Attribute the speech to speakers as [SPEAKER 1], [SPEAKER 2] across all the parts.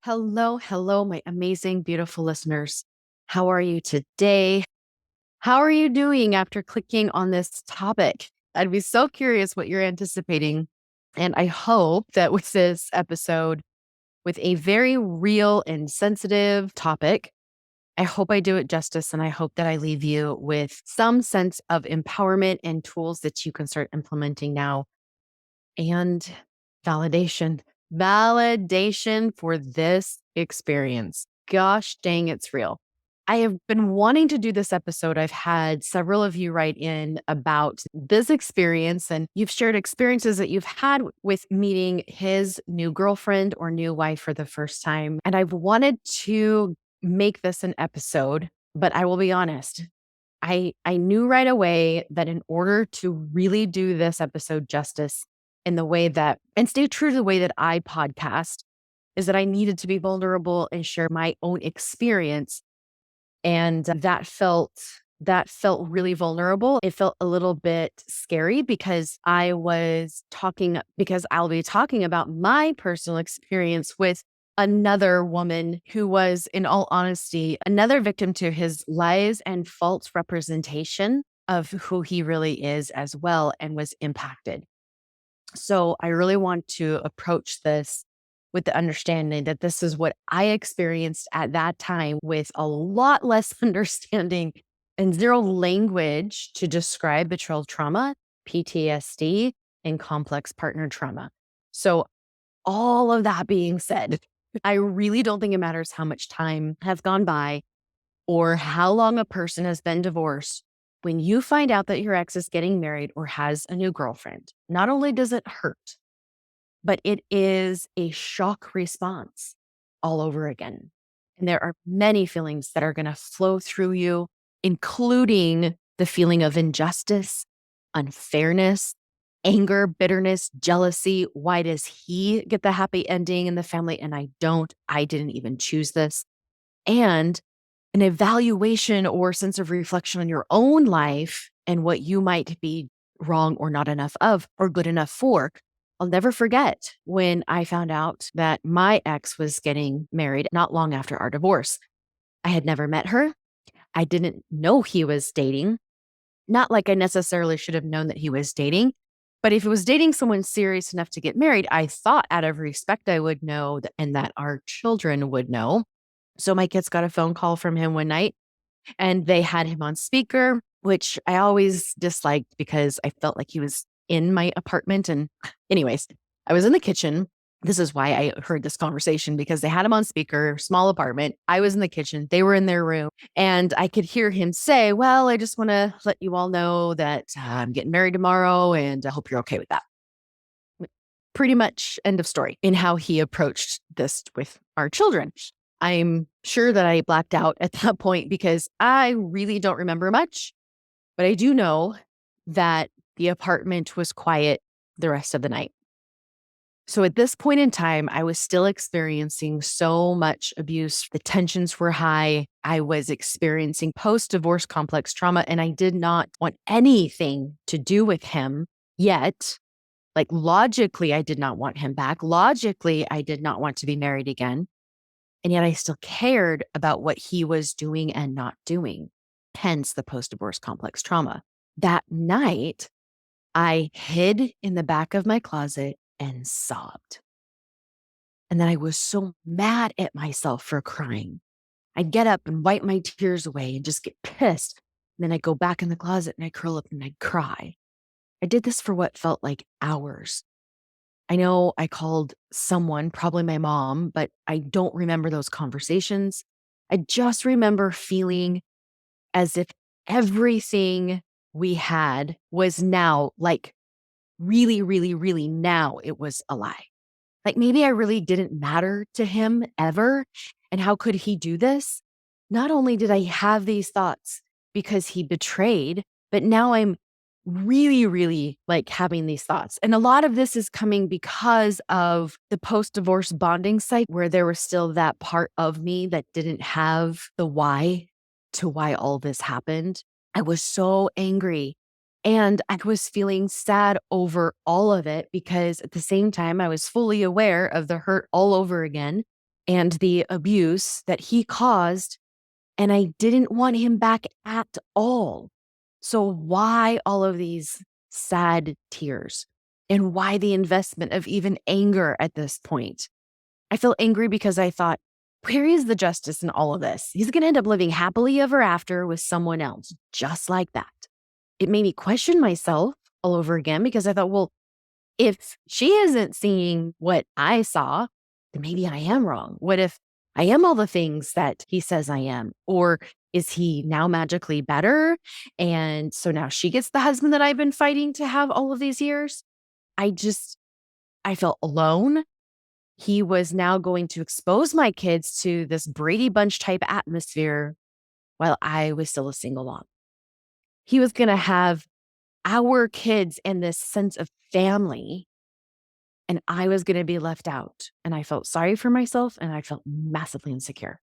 [SPEAKER 1] Hello, my amazing, beautiful listeners. How are you today? How are you doing after clicking on this topic? I'd be so curious what you're anticipating. And I hope that with this episode, with a very real and sensitive topic, I hope I do it justice. And I hope that I leave you with some sense of empowerment and tools that you can start implementing now and validation. Validation for this experience. Gosh dang, it's real. I have been wanting to do this episode. I've had several of you write in about this experience, and you've shared experiences that you've had with meeting his new girlfriend or new wife for the first time. And I've wanted to make this an episode, but I will be honest. I knew right away that in order to really do this episode justice in the way that, and stay true to the way that I podcast, is that I needed to be vulnerable and share my own experience. And that felt really vulnerable. It felt a little bit scary because I'll be talking about my personal experience with another woman who was, in all honesty, another victim to his lies and false representation of who he really is as well, and was impacted. So I really want to approach this with the understanding that this is what I experienced at that time, with a lot less understanding and zero language to describe betrayal trauma, PTSD, and complex partner trauma. So all of that being said, I really don't think it matters how much time has gone by or how long a person has been divorced. When you find out that your ex is getting married or has a new girlfriend, not only does it hurt, but it is a shock response all over again. And there are many feelings that are going to flow through you, including the feeling of injustice, unfairness, anger, bitterness, jealousy. Why does he get the happy ending in the family and I don't? I didn't even choose this. And an evaluation or sense of reflection on your own life and what you might be wrong or not enough of or good enough for. I'll never forget when I found out that my ex was getting married not long after our divorce. I had never met her. I didn't know he was dating. Not like I necessarily should have known that he was dating, but if he was dating someone serious enough to get married, I thought out of respect I would know and that our children would know. So my kids got a phone call from him one night and they had him on speaker, which I always disliked because I felt like he was in my apartment. And anyways, I was in the kitchen. This is why I heard this conversation, because they had him on speaker, small apartment. I was in the kitchen. They were in their room. And I could hear him say, well, I just want to let you all know that I'm getting married tomorrow and I hope you're okay with that. Pretty much end of story in how he approached this with our children. I'm sure that I blacked out at that point because I really don't remember much, but I do know that the apartment was quiet the rest of the night. So at this point in time, I was still experiencing so much abuse. The tensions were high. I was experiencing post-divorce complex trauma, and I did not want anything to do with him yet. Like logically, I did not want him back. Logically, I did not want to be married again. And yet I still cared about what he was doing and not doing, hence the post-divorce complex trauma. That night, I hid in the back of my closet and sobbed. And then I was so mad at myself for crying. I'd get up and wipe my tears away and just get pissed. And then I'd go back in the closet and I'd curl up and I'd cry. I did this for what felt like hours. I know I called someone, probably my mom, but I don't remember those conversations. I just remember feeling as if everything we had was now, like really, really, really now it was a lie. Like maybe I really didn't matter to him ever. And how could he do this? Not only did I have these thoughts because he betrayed, but now I'm really, really like having these thoughts. And a lot of this is coming because of the post-divorce bonding site where there was still that part of me that didn't have the why to why all this happened. I was so angry and I was feeling sad over all of it because at the same time, I was fully aware of the hurt all over again. and the abuse that he caused, and I didn't want him back at all. So why all of these sad tears? And why the investment of even anger at this point? I feel angry because I thought, where is the justice in all of this? He's going to end up living happily ever after with someone else, just like that. It made me question myself all over again because I thought, well, if she isn't seeing what I saw, then maybe I am wrong. What if I am all the things that he says I am? Or is he now magically better? And so now she gets the husband that I've been fighting to have all of these years? I felt alone. He was now going to expose my kids to this Brady Bunch type atmosphere while I was still a single mom. He was going to have our kids and this sense of family, and I was going to be left out. And I felt sorry for myself, and I felt massively insecure.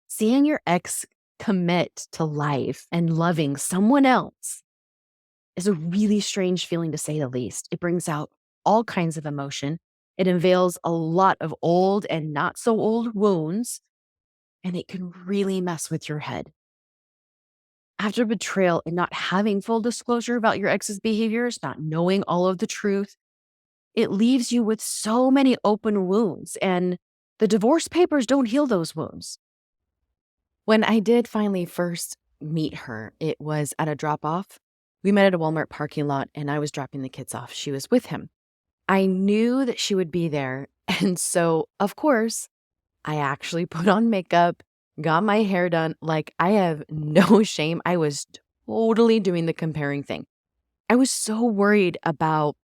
[SPEAKER 1] Seeing your ex commit to life and loving someone else is a really strange feeling, to say the least. It brings out all kinds of emotion. It unveils a lot of old and not so old wounds, and it can really mess with your head. After betrayal and not having full disclosure about your ex's behaviors, not knowing all of the truth, it leaves you with so many open wounds, and the divorce papers don't heal those wounds. When I did finally first meet her, it was at a drop-off. We met at a Walmart parking lot, and I was dropping the kids off. She was with him. I knew that she would be there, and so, of course, I actually put on makeup, got my hair done. Like, I have no shame. I was totally doing the comparing thing. I was so worried about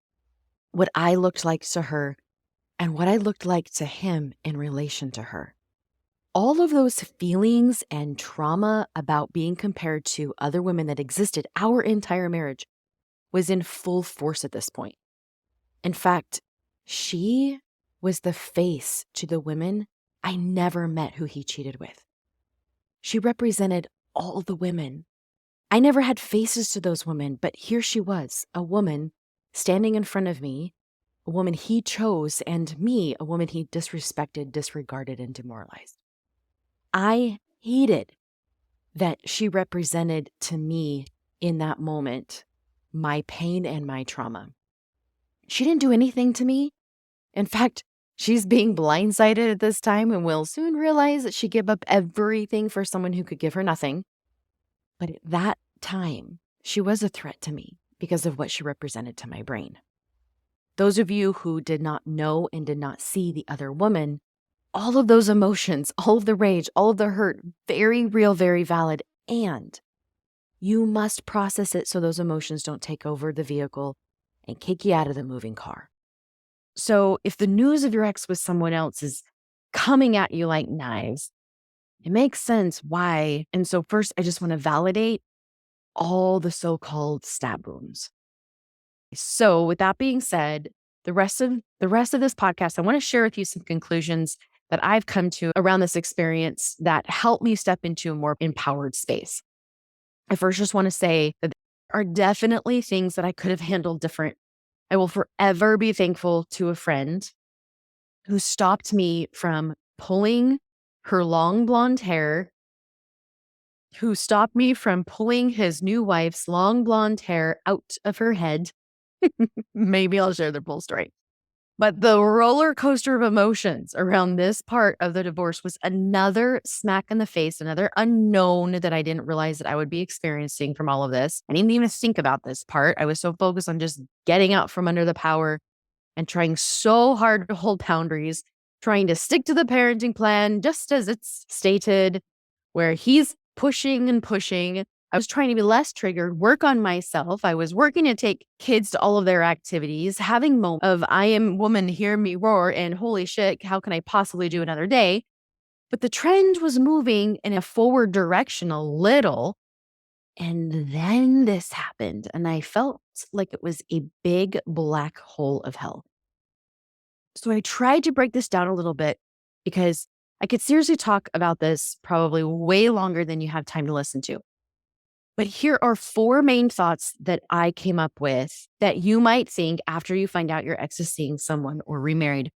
[SPEAKER 1] what I looked like to her and what I looked like to him in relation to her. All of those feelings and trauma about being compared to other women that existed our entire marriage was in full force at this point. In fact, she was the face to the women I never met who he cheated with. She represented all the women. I never had faces to those women, but here she was, a woman standing in front of me, a woman he chose, and me, a woman he disrespected, disregarded, and demoralized. I hated that she represented to me in that moment my pain and my trauma. She didn't do anything to me. In fact, she's being blindsided at this time and will soon realize that she gave up everything for someone who could give her nothing. But at that time, she was a threat to me because of what she represented to my brain. Those of you who did not know and did not see the other woman, all of those emotions, all of the rage, all of the hurt, very real, very valid. And you must process it so those emotions don't take over the vehicle and kick you out of the moving car. So if the news of your ex with someone else is coming at you like knives, it makes sense why. And so first, I just want to validate all the so-called stab wounds. So with that being said, the rest of this podcast, I want to share with you some conclusions that I've come to around this experience that help me step into a more empowered space. I first just want to say that there are definitely things that I could have handled different. I will forever be thankful to a friend who stopped me from pulling her long blonde hair, who stopped me from pulling his new wife's long blonde hair out of her head. Maybe I'll share the full story. But the roller coaster of emotions around this part of the divorce was another smack in the face, another unknown that I didn't realize that I would be experiencing from all of this. I didn't even think about this part. I was so focused on just getting out from under the power and trying so hard to hold boundaries, trying to stick to the parenting plan, just as it's stated, where he's pushing and pushing. I was trying to be less triggered, work on myself. I was working to take kids to all of their activities, having moments of I am woman, hear me roar, and holy shit, how can I possibly do another day? But the trend was moving in a forward direction a little. And then this happened, and I felt like it was a big black hole of hell. So I tried to break this down a little bit because I could seriously talk about this probably way longer than you have time to listen to. But here are 4 main thoughts that I came up with that you might think after you find out your ex is seeing someone or remarried.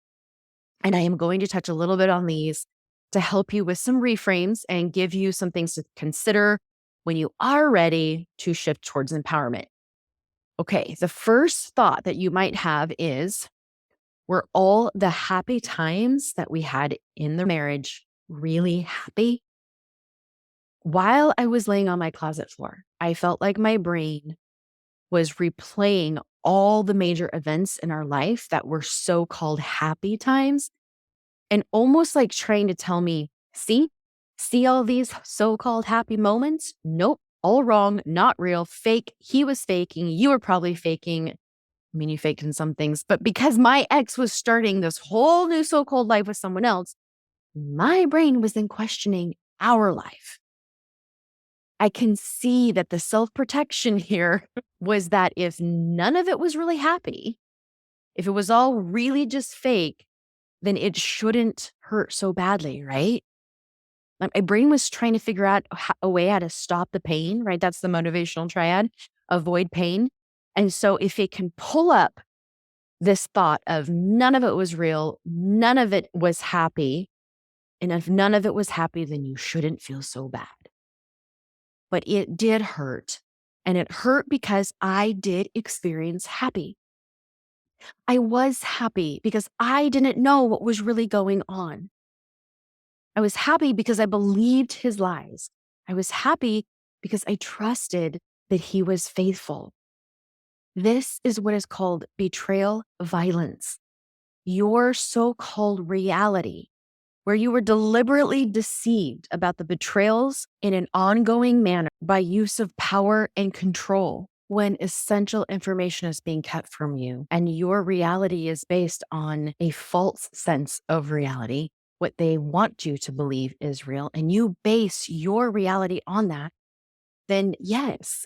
[SPEAKER 1] And I am going to touch a little bit on these to help you with some reframes and give you some things to consider when you are ready to shift towards empowerment. Okay, the first thought that you might have is, were all the happy times that we had in the marriage really happy? While I was laying on my closet floor, I felt like my brain was replaying all the major events in our life that were so called happy times and almost like trying to tell me, see all these so called happy moments? Nope, all wrong, not real, fake. He was faking. You were probably faking. I mean, you faked in some things, but because my ex was starting this whole new so called life with someone else, my brain was then questioning our life. I can see that the self protection here was that if none of it was really happy, if it was all really just fake, then it shouldn't hurt so badly, right? Like my brain was trying to figure out a way how to stop the pain, right? That's the motivational triad, avoid pain. And so if it can pull up this thought of none of it was real, none of it was happy, and if none of it was happy, then you shouldn't feel so bad. But it did hurt. And it hurt because I did experience happy. I was happy because I didn't know what was really going on. I was happy because I believed his lies. I was happy because I trusted that he was faithful. This is what is called betrayal violence. Your so-called reality, where you were deliberately deceived about the betrayals in an ongoing manner by use of power and control when essential information is being kept from you and your reality is based on a false sense of reality, what they want you to believe is real, and you base your reality on that, then yes,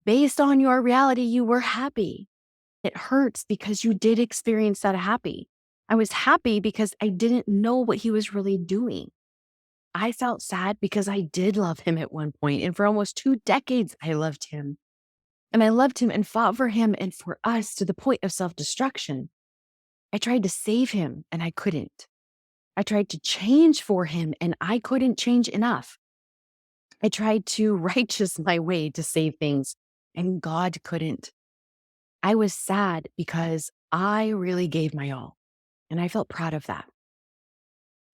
[SPEAKER 1] based on your reality, you were happy. It hurts because you did experience that happy. I was happy because I didn't know what he was really doing. I felt sad because I did love him at one point, and for almost 2 decades, I loved him. And I loved him and fought for him and for us to the point of self-destruction. I tried to save him, and I couldn't. I tried to change for him, and I couldn't change enough. I tried to righteous my way to save things, and God couldn't. I was sad because I really gave my all, and I felt proud of that.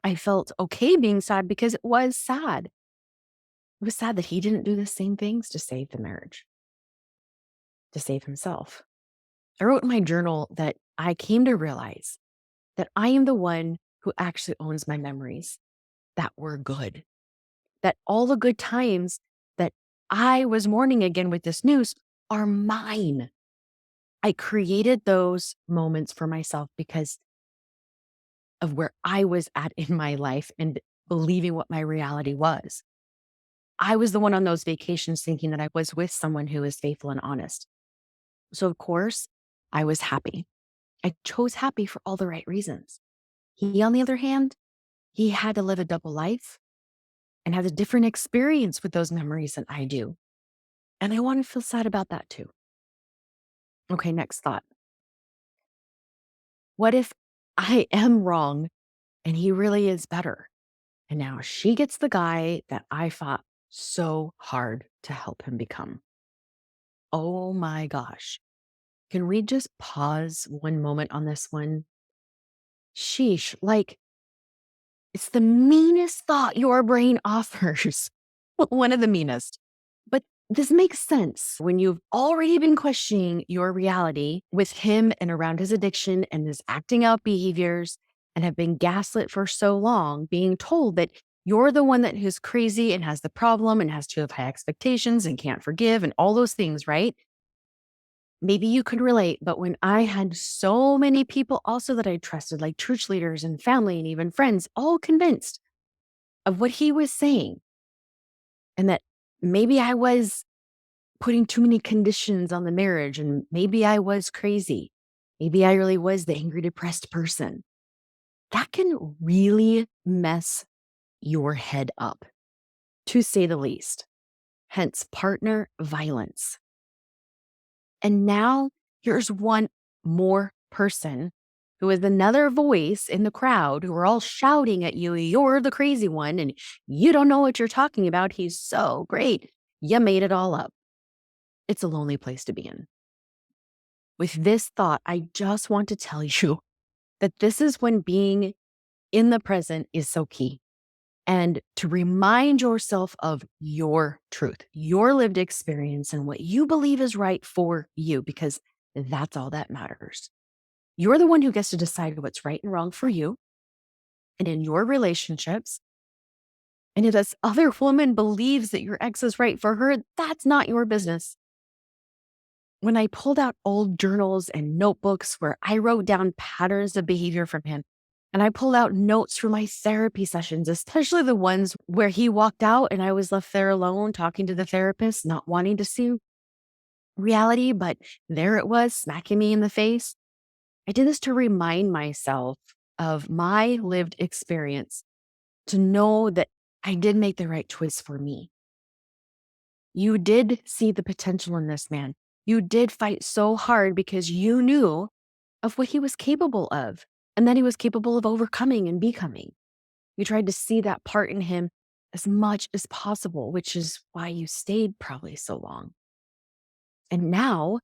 [SPEAKER 1] I felt okay being sad because it was sad. It was sad that he didn't do the same things to save the marriage, to save himself. I wrote in my journal that I came to realize that I am the one who actually owns my memories that were good, that all the good times that I was mourning again with this news are mine. I created those moments for myself because of where I was at in my life and believing what my reality was. I was the one on those vacations thinking that I was with someone who is faithful and honest. So, of course, I was happy. I chose happy for all the right reasons. He, on the other hand, he had to live a double life and has a different experience with those memories than I do. And I want to feel sad about that too. Okay, next thought. What if I am wrong and he really is better? And now she gets the guy that I fought so hard to help him become. Oh my gosh. Can we just pause one moment on this one? Sheesh, like it's the meanest thought your brain offers. One of the meanest. But this makes sense when you've already been questioning your reality with him and around his addiction and his acting out behaviors and have been gaslit for so long, being told that you're the one that is crazy and has the problem and has to have high expectations and can't forgive and all those things, right? Maybe you could relate, but when I had so many people also that I trusted, like church leaders and family and even friends, all convinced of what he was saying, and that maybe I was putting too many conditions on the marriage, and maybe I was crazy. Maybe I really was the angry, depressed person. That can really mess your head up, to say the least. Hence, partner violence. And now here's one more person who was another voice in the crowd who were all shouting at you, "You're the crazy one, and you don't know what you're talking about. He's so great." You made it all up. It's a lonely place to be in. With this thought, I just want to tell you that this is when being in the present is so key. And to remind yourself of your truth, your lived experience, and what you believe is right for you, because that's all that matters. You're the one who gets to decide what's right and wrong for you and in your relationships. And if this other woman believes that your ex is right for her, that's not your business. When I pulled out old journals and notebooks where I wrote down patterns of behavior from him, and I pulled out notes from my therapy sessions, especially the ones where he walked out and I was left there alone talking to the therapist, not wanting to see reality, but there it was smacking me in the face. I did this to remind myself of my lived experience, to know that I did make the right choice for me. You did see the potential in this man. You did fight so hard because you knew of what he was capable of and that he was capable of overcoming and becoming. You tried to see that part in him as much as possible, which is why you stayed probably so long. And now,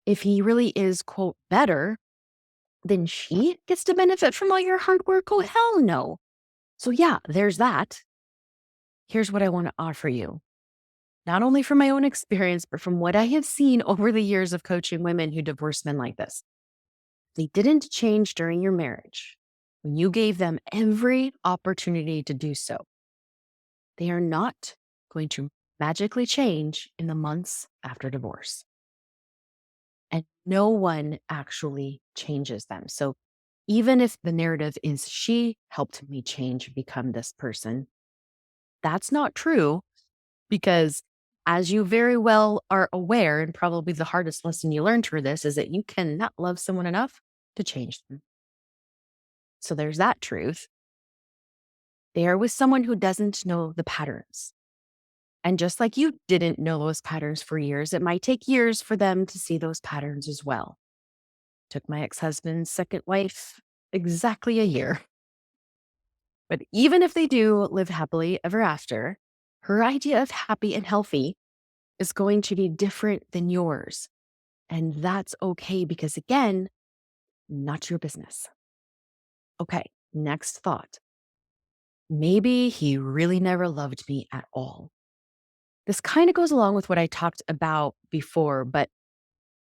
[SPEAKER 1] if he really is, quote, better, then she gets to benefit from all your hard work. Oh, hell no. So, yeah, there's that. Here's what I want to offer you. Not only from my own experience, but from what I have seen over the years of coaching women who divorce men like this. They didn't change during your marriage when you gave them every opportunity to do so. They are not going to magically change in the months after divorce. And no one actually changes them. So even if the narrative is she helped me change, become this person, that's not true, because as you very well are aware, and probably the hardest lesson you learned through this is that you cannot love someone enough to change them. So there's that truth. They are with someone who doesn't know the patterns. And just like you didn't know those patterns for years, it might take years for them to see those patterns as well. Took my ex-husband's second wife exactly a year. But even if they do live happily ever after, her idea of happy and healthy is going to be different than yours. And that's okay because, again, not your business. Okay, next thought. Maybe he really never loved me at all. This kind of goes along with what I talked about before, but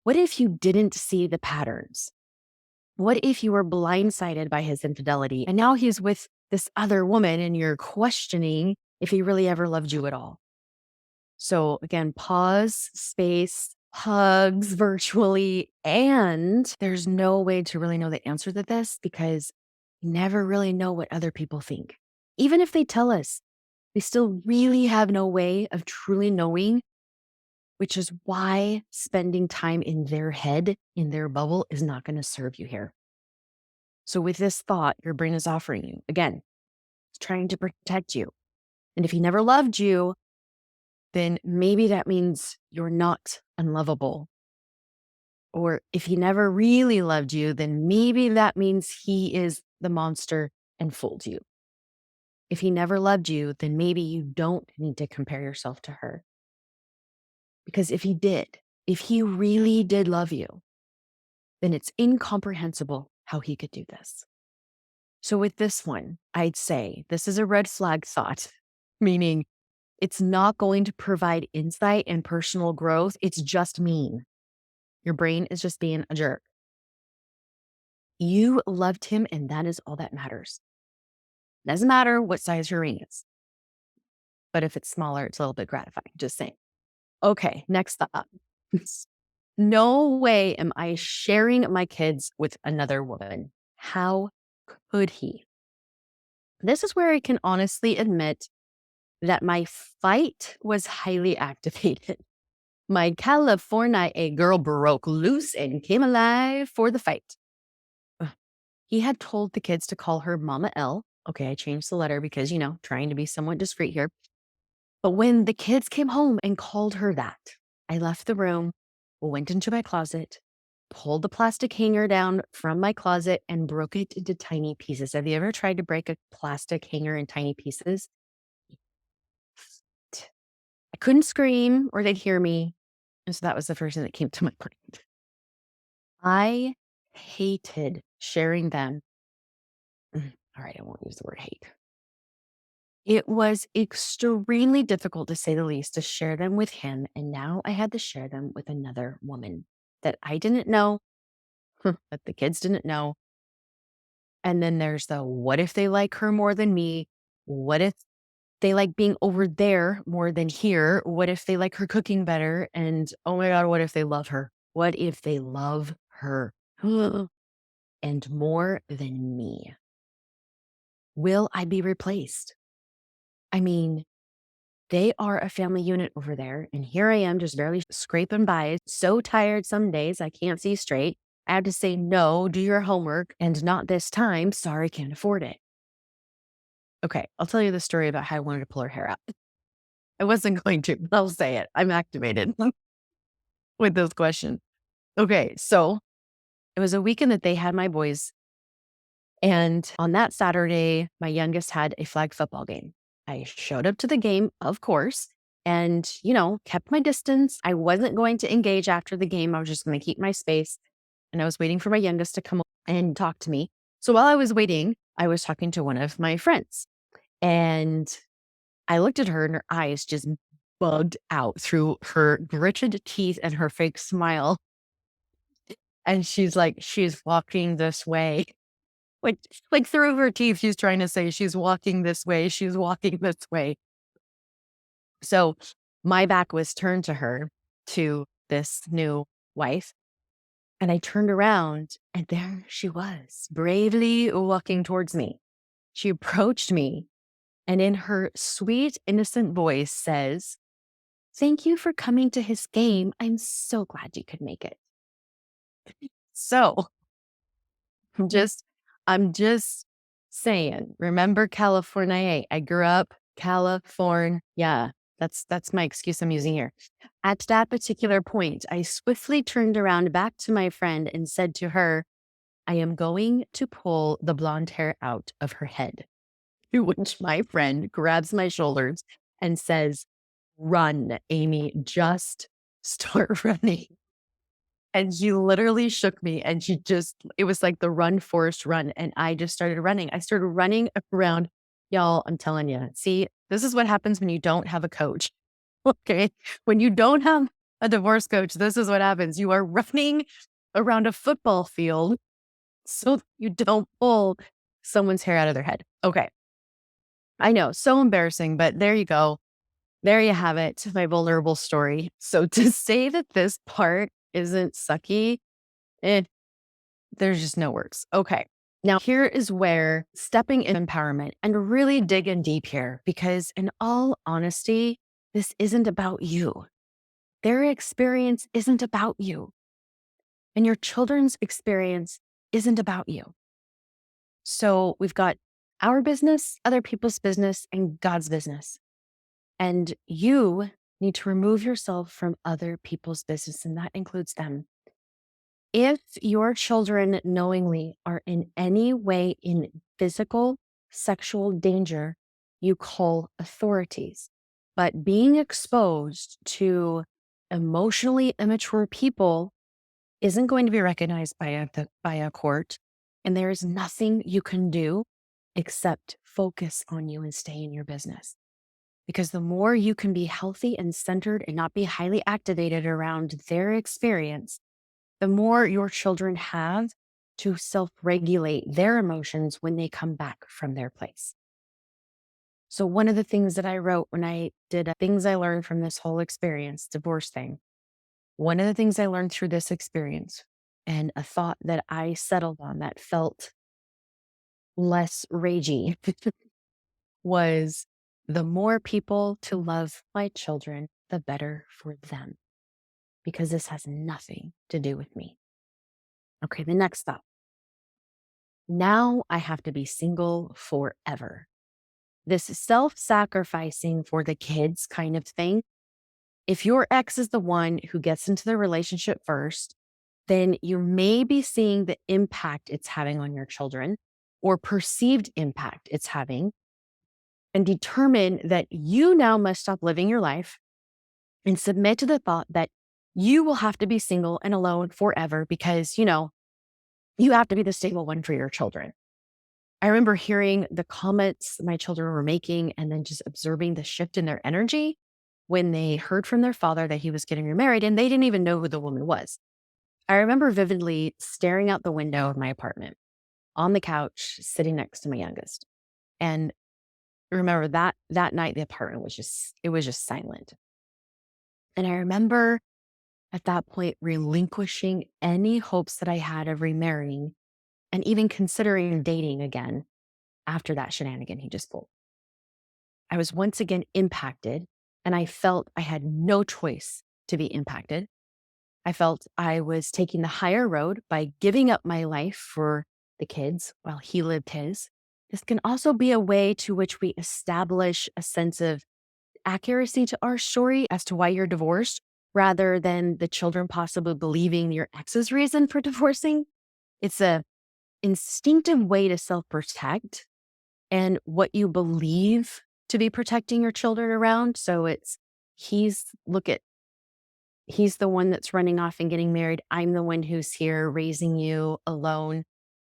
[SPEAKER 1] what if you didn't see the patterns? What if you were blindsided by his infidelity and now he's with this other woman and you're questioning if he really ever loved you at all? So again, pause, space, hugs virtually, and there's no way to really know the answer to this because we never really know what other people think. Even if they tell us, we still really have no way of truly knowing, which is why spending time in their head, in their bubble, is not going to serve you here. So with this thought, your brain is offering you, again, it's trying to protect you. And if he never loved you, then maybe that means you're not unlovable. Or if he never really loved you, then maybe that means he is the monster and fooled you. If he never loved you, then maybe you don't need to compare yourself to her. Because if he did, if he really did love you, then it's incomprehensible how he could do this. So with this one, I'd say this is a red flag thought, meaning it's not going to provide insight and personal growth. It's just mean. Your brain is just being a jerk. You loved him, and that is all that matters. Doesn't matter what size your ring is. But if it's smaller, it's a little bit gratifying. Just saying. Okay, next thought. No way am I sharing my kids with another woman. How could he? This is where I can honestly admit that my fight was highly activated. My California girl broke loose and came alive for the fight. Ugh. He had told the kids to call her Mama L. Okay, I changed the letter because, trying to be somewhat discreet here. But when the kids came home and called her that, I left the room, went into my closet, pulled the plastic hanger down from my closet and broke it into tiny pieces. Have you ever tried to break a plastic hanger in tiny pieces? I couldn't scream or they'd hear me. And so that was the first thing that came to my mind. I hated sharing them. All right, I won't use the word hate. It was extremely difficult, to say the least, to share them with him. And now I had to share them with another woman that I didn't know, that the kids didn't know. And then there's the what if they like her more than me? What if they like being over there more than here? What if they like her cooking better? And oh my God, what if they love her? What if they love her and more than me? Will I be replaced? I mean, they are a family unit over there. And here I am just barely scraping by. So tired some days, I can't see straight. I have to say, no, do your homework and not this time. Sorry, can't afford it. Okay, I'll tell you the story about how I wanted to pull her hair out. I wasn't going to, but I'll say it. I'm activated with this question. Okay, so it was a weekend that they had my boys. And on that Saturday, my youngest had a flag football game. I showed up to the game, of course, and, kept my distance. I wasn't going to engage after the game. I was just going to keep my space. And I was waiting for my youngest to come and talk to me. So while I was waiting, I was talking to one of my friends. And I looked at her and her eyes just bugged out through her gritted teeth and her fake smile. And she's like, she's walking this way. Like, like through her teeth, she's trying to say, she's walking this way. She's walking this way. So my back was turned to her, to this new wife. And I turned around and there she was, bravely walking towards me. She approached me and in her sweet, innocent voice says, "Thank you for coming to his game. I'm so glad you could make it." So I'm just saying, remember California. I grew up California. That's my excuse I'm using here. At that particular point, I swiftly turned around back to my friend and said to her, "I am going to pull the blonde hair out of her head." To which my friend grabs my shoulders and says, "Run, Amy, just start running." And she literally shook me and it was like the run, Forrest, run. And I just started running. I started running around. Y'all, I'm telling you, see, this is what happens when you don't have a coach. Okay. When you don't have a divorce coach, this is what happens. You are running around a football field so you don't pull someone's hair out of their head. Okay. I know, so embarrassing, but there you go. There you have it, my vulnerable story. So to say that this part isn't sucky, eh, there's just no words. Okay. Now, here is where stepping in empowerment and really digging deep here, because in all honesty, this isn't about you. Their experience isn't about you. And your children's experience isn't about you. So we've got our business, other people's business, and God's business. And you need to remove yourself from other people's business, and that includes them. If your children knowingly are in any way in physical, sexual danger, you call authorities. But being exposed to emotionally immature people isn't going to be recognized by a court. And there is nothing you can do except focus on you and stay in your business. Because the more you can be healthy and centered and not be highly activated around their experience, the more your children have to self-regulate their emotions when they come back from their place. So one of the things that I wrote when I did things I learned from this whole experience, divorce thing, one of the things I learned through this experience and a thought that I settled on that felt less ragey was the more people to love my children, the better for them, because this has nothing to do with me. Okay, the next thought. Now I have to be single forever. This self-sacrificing for the kids kind of thing. If your ex is the one who gets into the relationship first, then you may be seeing the impact it's having on your children or perceived impact it's having, and determine that you now must stop living your life and submit to the thought that you will have to be single and alone forever because, you have to be the stable one for your children. I remember hearing the comments my children were making and then just observing the shift in their energy when they heard from their father that he was getting remarried and they didn't even know who the woman was. I remember vividly staring out the window of my apartment on the couch, sitting next to my youngest. And remember that night, the apartment was just silent. And I remember at that point relinquishing any hopes that I had of remarrying and even considering dating again after that shenanigan he just pulled. I was once again impacted, and I felt I had no choice to be impacted. I felt I was taking the higher road by giving up my life for the kids while he lived his. This can also be a way to which we establish a sense of accuracy to our story as to why you're divorced, rather than the children possibly believing your ex's reason for divorcing. It's a instinctive way to self-protect and what you believe to be protecting your children around. So it's he's look at he's the one that's running off and getting married. I'm the one who's here raising you alone.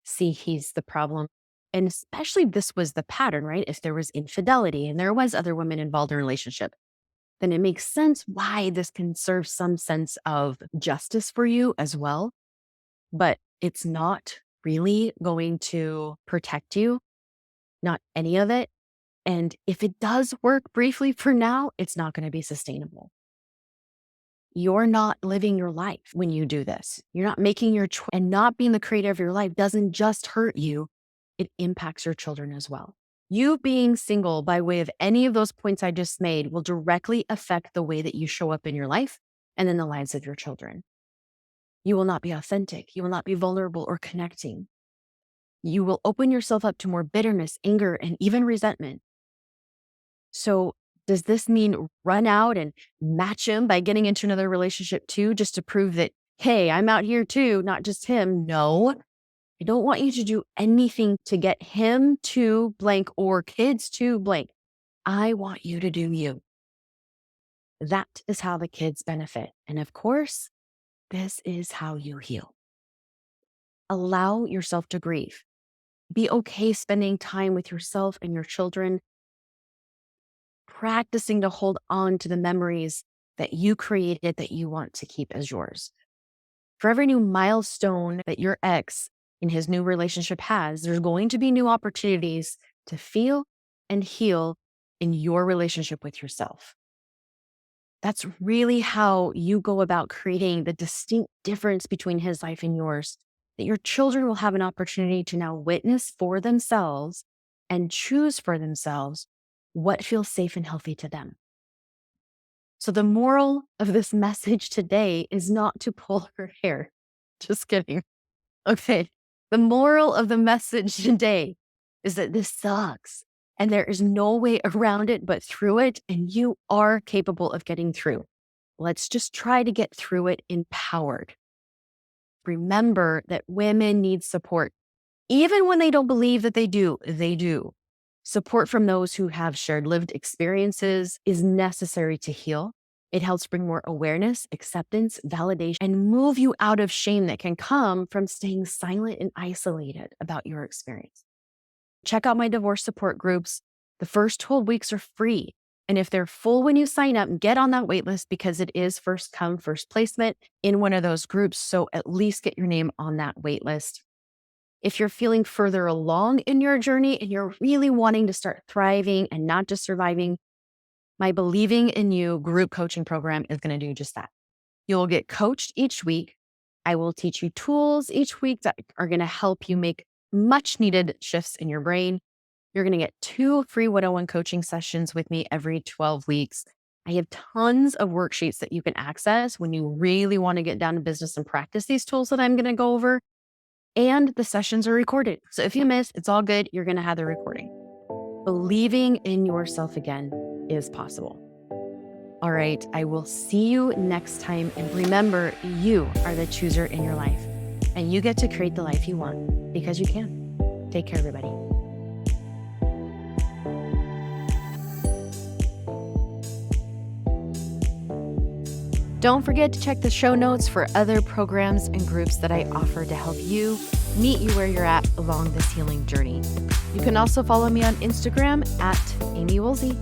[SPEAKER 1] See, he's the problem. And especially this was the pattern, right? If there was infidelity and there was other women involved in a relationship, then it makes sense why this can serve some sense of justice for you as well. But it's not really going to protect you, not any of it. And if it does work briefly for now, it's not going to be sustainable. You're not living your life when you do this. You're not making your choice. And not being the creator of your life doesn't just hurt you, it impacts your children as well. You being single by way of any of those points I just made will directly affect the way that you show up in your life and in the lives of your children. You will not be authentic. You will not be vulnerable or connecting. You will open yourself up to more bitterness, anger, and even resentment. So does this mean run out and match him by getting into another relationship too, just to prove that, hey, I'm out here too, not just him? No, I don't want you to do anything to get him to blank or kids to blank. I want you to do you. That is how the kids benefit. And of course, this is how you heal. Allow yourself to grieve. Be okay spending time with yourself and your children, practicing to hold on to the memories that you created that you want to keep as yours. For every new milestone that your ex in his new relationship has, there's going to be new opportunities to feel and heal in your relationship with yourself. That's really how you go about creating the distinct difference between his life and yours, that your children will have an opportunity to now witness for themselves and choose for themselves what feels safe and healthy to them. So the moral of this message today is not to pull her hair. Just kidding. Okay. The moral of the message today is that this sucks and there is no way around it but through it, and you are capable of getting through. Let's just try to get through it empowered. Remember that women need support. Even when they don't believe that they do, they do. Support from those who have shared lived experiences is necessary to heal. It helps bring more awareness, acceptance, validation, and move you out of shame that can come from staying silent and isolated about your experience. Check out my divorce support groups. The first 12 weeks are free. And if they're full when you sign up, get on that wait list because it is first come, first placement in one of those groups. So at least get your name on that wait list. If you're feeling further along in your journey and you're really wanting to start thriving and not just surviving, my Believing in You group coaching program is going to do just that. You'll get coached each week. I will teach you tools each week that are going to help you make much needed shifts in your brain. You're going to get 2 free one-on-one coaching sessions with me every 12 weeks. I have tons of worksheets that you can access when you really want to get down to business and practice these tools that I'm going to go over. And the sessions are recorded. So if you miss, it's all good. You're going to have the recording. Believing in yourself again is possible. All right, I will see you next time. And remember, you are the chooser in your life, and you get to create the life you want because you can. Take care, everybody. Don't forget to check the show notes for other programs and groups that I offer to help you meet you where you're at along this healing journey. You can also follow me on Instagram at Amy Woolsey.